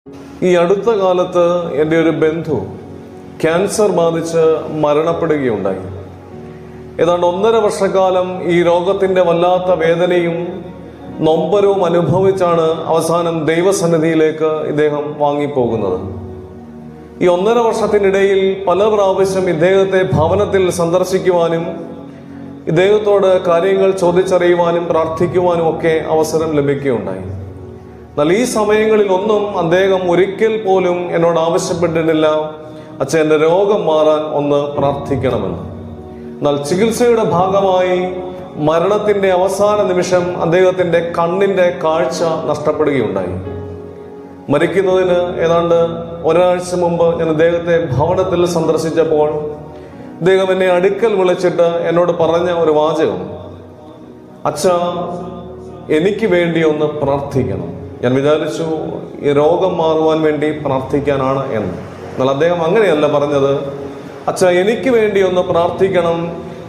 ഈ അടുത്ത കാലത്ത് എൻ്റെ ഒരു ബന്ധു ക്യാൻസർ ബാധിച്ച് മരണപ്പെടുകയുണ്ടായി. ഏതാണ്ട് 1.5 വർഷക്കാലം ഈ രോഗത്തിന്റെ വല്ലാത്ത വേദനയും നൊമ്പരവും അനുഭവിച്ചാണ് അവസാനം ദൈവസന്നിധിയിലേക്ക് ഇദ്ദേഹം വാങ്ങിപ്പോകുന്നത്. ഈ 1.5 വർഷത്തിനിടയിൽ പല പ്രാവശ്യം ഇദ്ദേഹത്തെ ഭവനത്തിൽ സന്ദർശിക്കുവാനും ഇദ്ദേഹത്തോട് കാര്യങ്ങൾ ചോദിച്ചറിയുവാനും പ്രാർത്ഥിക്കുവാനും ഒക്കെ അവസരം ലഭിക്കുകയുണ്ടായി. എന്നാൽ ഈ സമയങ്ങളിലൊന്നും അദ്ദേഹം ഒരിക്കൽ പോലും എന്നോട് ആവശ്യപ്പെട്ടിട്ടില്ല, അച്ഛൻ എൻ്റെ രോഗം മാറാൻ ഒന്ന് പ്രാർത്ഥിക്കണമെന്ന്. എന്നാൽ ചികിത്സയുടെ ഭാഗമായി മരണത്തിന്റെ അവസാന നിമിഷം അദ്ദേഹത്തിന്റെ കണ്ണിന്റെ കാഴ്ച നഷ്ടപ്പെടുകയുണ്ടായി. മരിക്കുന്നതിന് ഏതാണ്ട് 1 ആഴ്ച മുമ്പ് ഞാൻ അദ്ദേഹത്തെ ഭവനത്തിൽ സന്ദർശിച്ചപ്പോൾ അദ്ദേഹം എന്നെ അടുക്കൽ വിളിച്ചിട്ട് എന്നോട് പറഞ്ഞ ഒരു വാചകം, അച്ഛാ, എനിക്ക് വേണ്ടി ഒന്ന് പ്രാർത്ഥിക്കണം. ഞാൻ വിചാരിച്ചു ഈ രോഗം മാറുവാൻ വേണ്ടി പ്രാർത്ഥിക്കാനാണ് എന്ന്. എന്നാൽ അദ്ദേഹം അങ്ങനെയല്ല പറഞ്ഞത്. അച്ഛാ, എനിക്ക് വേണ്ടി ഒന്ന് പ്രാർത്ഥിക്കണം,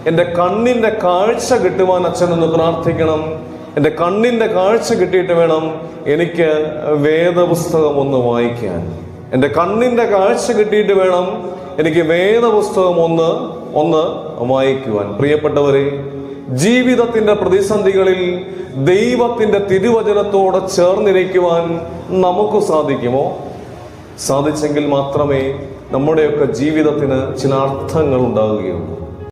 എൻ്റെ കണ്ണിന്റെ കാഴ്ച കിട്ടുവാൻ അച്ഛനൊന്ന് പ്രാർത്ഥിക്കണം. എൻ്റെ കണ്ണിന്റെ കാഴ്ച കിട്ടിയിട്ട് വേണം എനിക്ക് വേദപുസ്തകം ഒന്ന് വായിക്കാൻ. എൻ്റെ കണ്ണിന്റെ കാഴ്ച കിട്ടിയിട്ട് വേണം എനിക്ക് വേദപുസ്തകം ഒന്ന് വായിക്കുവാൻ. പ്രിയപ്പെട്ടവരെ, ജീവിതത്തിന്റെ പ്രതിസന്ധികളിൽ ദൈവത്തിന്റെ തിരുവചനത്തോട് ചേർന്നിരിക്കുവാൻ നമുക്ക് സാധിക്കുമോ? സാധിച്ചെങ്കിൽ മാത്രമേ നമ്മുടെയൊക്കെ ജീവിതത്തിന് ചില അർത്ഥങ്ങൾ ഉണ്ടാവുകയുള്ളൂ.